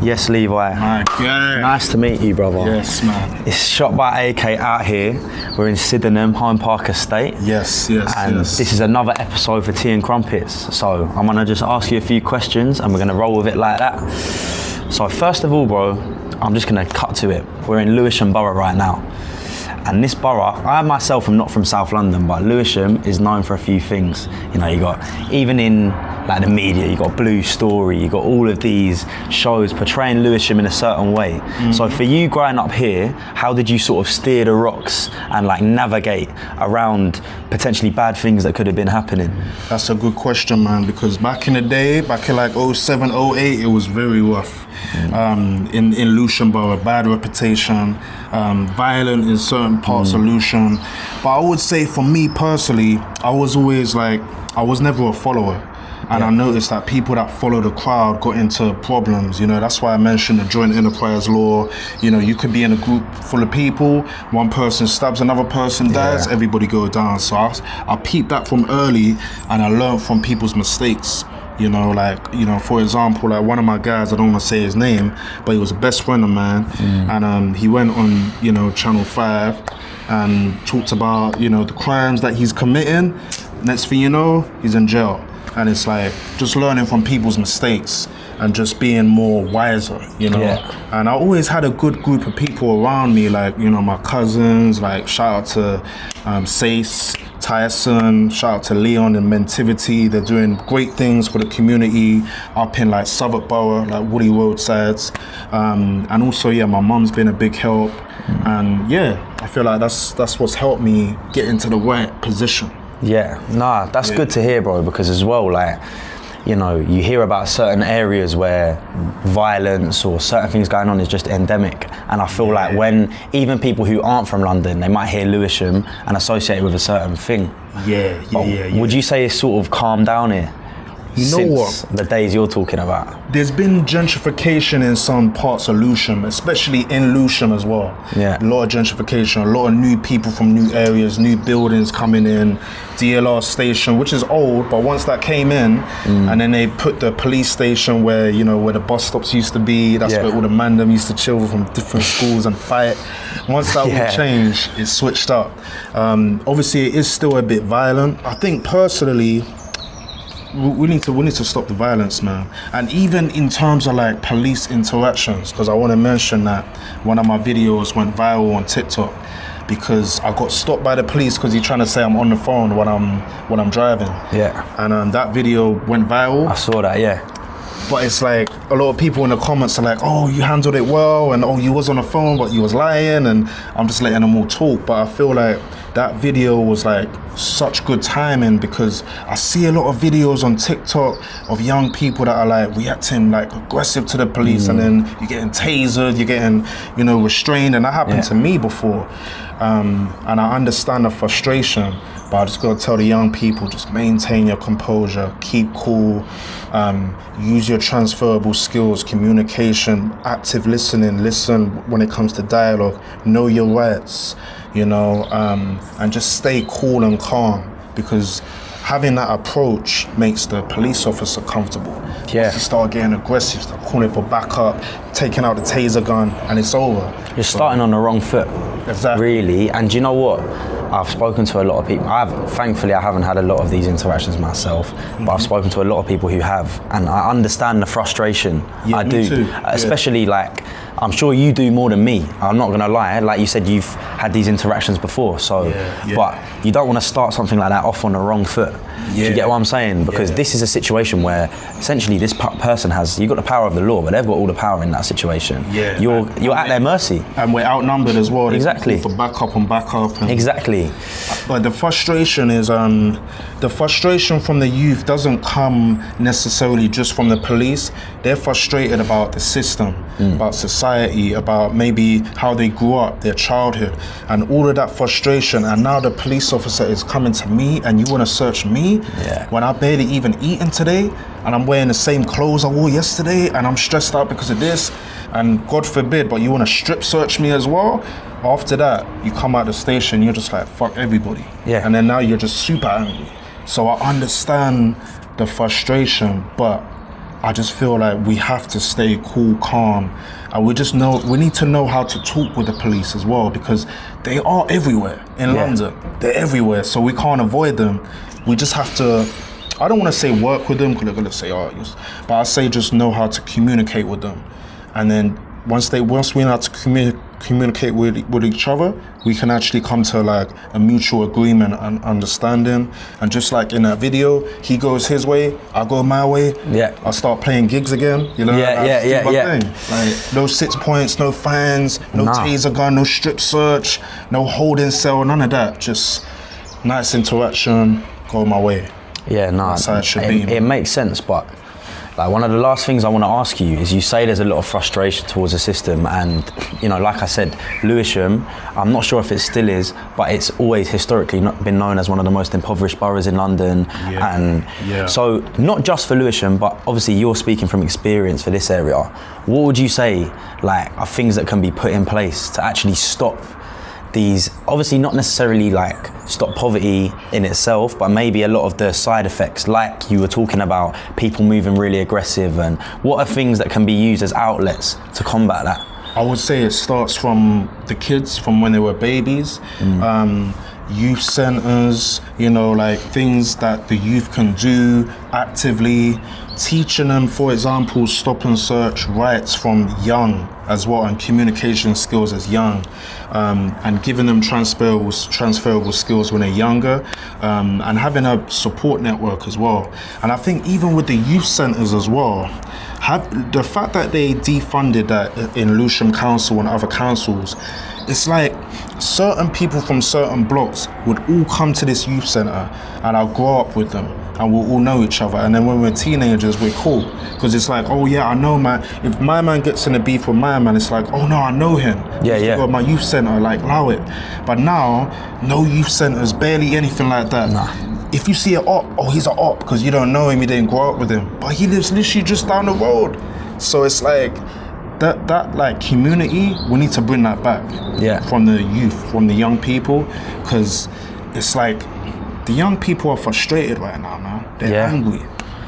Yes, Levi. My God. Nice to meet you, brother. Yes, man. It's Sh0tbyak out here. We're in Sydenham, Home Park Estate. Yes. And this is another episode for Tea&Crumpets. So I'm gonna just ask you a few questions and we're gonna roll with it like that. So first of all, bro, I'm just gonna cut to it. We're in Lewisham borough right now. And this borough, I myself am not from South London, but Lewisham is known for a few things. You know, you got, even in like the media, you got Blue Story, you got all of these shows portraying Lewisham in a certain way. Mm-hmm. So for you growing up here, how did you sort of steer the rocks and like navigate around potentially bad things that could have been happening? That's a good question, man, because back in the day, back in like 07, 08, it was very rough. In Lewisham borough, bad reputation, violent in certain parts of Lewisham. But I would say for me personally, I was always like, I was never a follower. And I noticed that people that follow the crowd got into problems. You know, that's why I mentioned the joint enterprise law. You know, you could be in a group full of people, one person stabs another person, dies, everybody go down. So I peeped that from early and I learned from people's mistakes. You know, like, you know, for example, like one of my guys, I don't want to say his name, but he was a best friend of mine. And he went on, you know, Channel 5 and talked about, you know, the crimes that he's committing. Next thing you know, he's in jail. And it's like just learning from people's mistakes and just being more wiser, you know. And I always had a good group of people around me, like, you know, my cousins, like shout out to Sace, Tyson, shout out to Leon and Mentivity. They're doing great things for the community up in like Southwark Borough, like Woody Roadsides. And also, my mum's been a big help. And I feel like that's what's helped me get into the right position. That's good to hear, bro, because as well, like, you know, you hear about certain areas where violence or certain things going on is just endemic. And I feel like when even people who aren't from London, they might hear Lewisham and associate it with a certain thing. Would you say it's sort of calmed down here? You know what? The days you're talking about. There's been gentrification in some parts of Lewisham, especially in Lewisham as well. A lot of gentrification, a lot of new people from new areas, new buildings coming in, DLR station, which is old, but once that came in, and then they put the police station where, you know, where the bus stops used to be, that's where all the mandem used to chill from different schools and fight. Once that all changed, it switched up. Obviously, it is still a bit violent. I think personally, we need to stop the violence, man. And even in terms of like police interactions, because I want to mention that one of my videos went viral on TikTok because I got stopped by the police because he's trying to say I'm on the phone when I'm driving. And that video went viral. I saw that, But it's like a lot of people in the comments are like, oh, you handled it well, and oh, you was on the phone but you was lying, and I'm just letting them all talk. But I feel like that video was like such good timing because I see a lot of videos on TikTok of young people that are like reacting like aggressive to the police, and then you're getting tasered, you're getting, you know, restrained, and that happened to me before. And I understand the frustration, but I just gotta tell the young people, just maintain your composure, keep cool, use your transferable skills, communication, active listening, listen when it comes to dialogue, know your rights, you know, and just stay cool and calm, because having that approach makes the police officer comfortable. Once you start getting aggressive, start calling for backup, taking out the taser gun, and it's over. You're starting on the wrong foot. Exactly. Really, and you know what? I've spoken to a lot of people. Thankfully, I haven't had a lot of these interactions myself, but I've spoken to a lot of people who have, and I understand the frustration. I do, me too. Especially like, I'm sure you do more than me. I'm not gonna lie. Like you said, you've had these interactions before, so, but you don't want to start something like that off on the wrong foot. Do you get what I'm saying? Because this is a situation where essentially this person you've got the power of the law, but they've got all the power in that situation. You're at their mercy. And we're outnumbered as well. Exactly. For backup and backup. Exactly. But the frustration is, the frustration from the youth doesn't come necessarily just from the police. They're frustrated about the system, about society, about maybe how they grew up, their childhood, and all of that frustration. And now the police officer is coming to me and you want to search me when I barely even eaten today, and I'm wearing the same clothes I wore yesterday, and I'm stressed out because of this, and God forbid, but you want to strip search me as well. After that, you come out the station, you're just like, fuck everybody. And then now you're just super angry. So I understand the frustration, but I just feel like we have to stay cool, calm, and we need to know how to talk with the police as well, because they are everywhere in London. They're everywhere, so we can't avoid them. We just have to, I don't want to say work with them, because they're going to say, but I say just know how to communicate with them. And then once we know how to communicate with each other, we can actually come to like a mutual agreement and understanding. And just like in that video, he goes his way, I go my way. Yeah. I start playing gigs again. You know. Thing. Like no 6 points, no fines, no taser gun, no strip search, no holding cell, none of that. Just nice interaction, go my way. Yeah, no, that's how it should be. It makes sense, but like one of the last things I want to ask you is, you say there's a lot of frustration towards the system, and you know, like I said, Lewisham, I'm not sure if it still is, but it's always historically been known as one of the most impoverished boroughs in London. So not just for Lewisham, but obviously you're speaking from experience for this area. What would you say like are things that can be put in place to actually stop these, obviously not necessarily like stop poverty in itself, but maybe a lot of the side effects, like you were talking about, people moving really aggressive, and what are things that can be used as outlets to combat that? I would say it starts from the kids, from when they were babies. Youth centres, you know, like things that the youth can do actively, teaching them, for example, stop and search rights from young as well, and communication skills as young, and giving them transferable skills when they're younger, and having a support network as well. And I think even with the youth centres as well, the fact that they defunded that in Lewisham Council and other councils, it's like certain people from certain blocks would all come to this youth centre, and I'll grow up with them, and we'll all know each other. And then when we're teenagers, we're cool, because it's like, oh yeah, I know man. If my man gets in a beef with my man, it's like, oh no, I know him. Got my youth centre, like allow it. But now, no youth centres, barely anything like that. Nah. If you see an op, oh he's an op, because you don't know him, you didn't grow up with him, but he lives literally just down the road. So it's like, that like community, we need to bring that back from the youth, from the young people, because it's like the young people are frustrated right now, man. They're angry,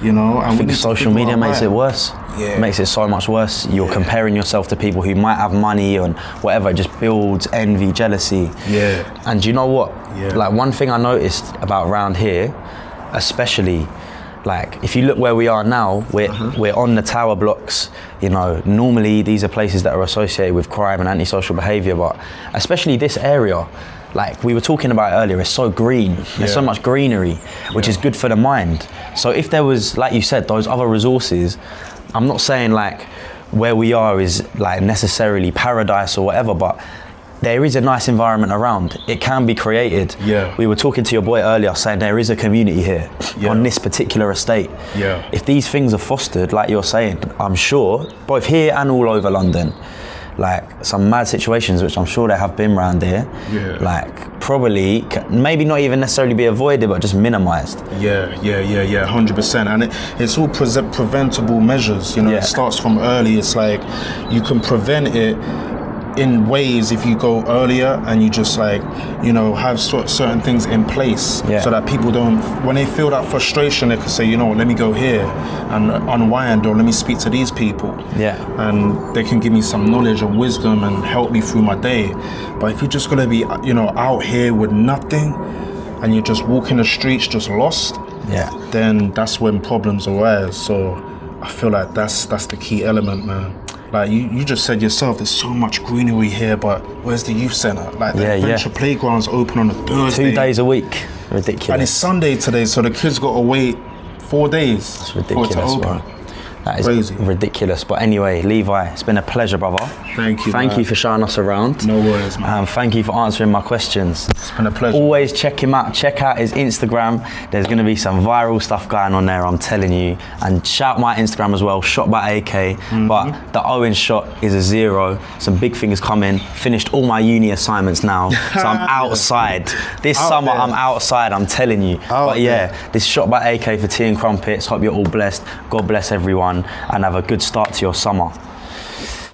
you know. And I think social media makes it worse. Yeah. Makes it so much worse. You're comparing yourself to people who might have money and whatever. It just builds envy, jealousy. Yeah. And you know what? Like one thing I noticed about around here, especially, like if you look where we are now, we're on the tower blocks. You know, normally these are places that are associated with crime and antisocial behaviour, but especially this area, like we were talking about earlier, it's so green. There's so much greenery, which is good for the mind. So if there was, like you said, those other resources, I'm not saying like where we are is like necessarily paradise or whatever, but there is a nice environment around. It can be created. We were talking to your boy earlier saying there is a community here on this particular estate. If these things are fostered, like you're saying, I'm sure, both here and all over London, like some mad situations, which I'm sure there have been around here, like probably, maybe not even necessarily be avoided, but just minimised. 100%. And it's all preventable measures, you know. It starts from early. It's like you can prevent it in ways if you go earlier and you just like, you know, have certain things in place so that people don't, when they feel that frustration, they can say, you know what, let me go here and unwind, or let me speak to these people. And they can give me some knowledge and wisdom and help me through my day. But if you're just gonna be, you know, out here with nothing and you're just walking the streets just lost, then that's when problems arise. So I feel like that's the key element, man. Like you just said yourself, there's so much greenery here, but where's the youth centre? Like the adventure playground's open on a Thursday. 2 days a week, ridiculous. And it's Sunday today, so the kids got to wait 4 days It's ridiculous, for it to open. bro. That is crazy. Ridiculous. But anyway, Levi, it's been a pleasure, brother. Thank you. Thank you for showing us around. No worries, man. Thank you for answering my questions. It's been a pleasure. Always check him out. Check out his Instagram. There's going to be some viral stuff going on there, I'm telling you. And shout my Instagram as well, Sh0tbyak. But the Owen shot is a 0. Some big things coming. Finished all my uni assignments now, so I'm outside. This summer, I'm outside, I'm telling you. But this Sh0tbyak for Tea&Crumpets. Hope you're all blessed. God bless everyone, and have a good start to your summer.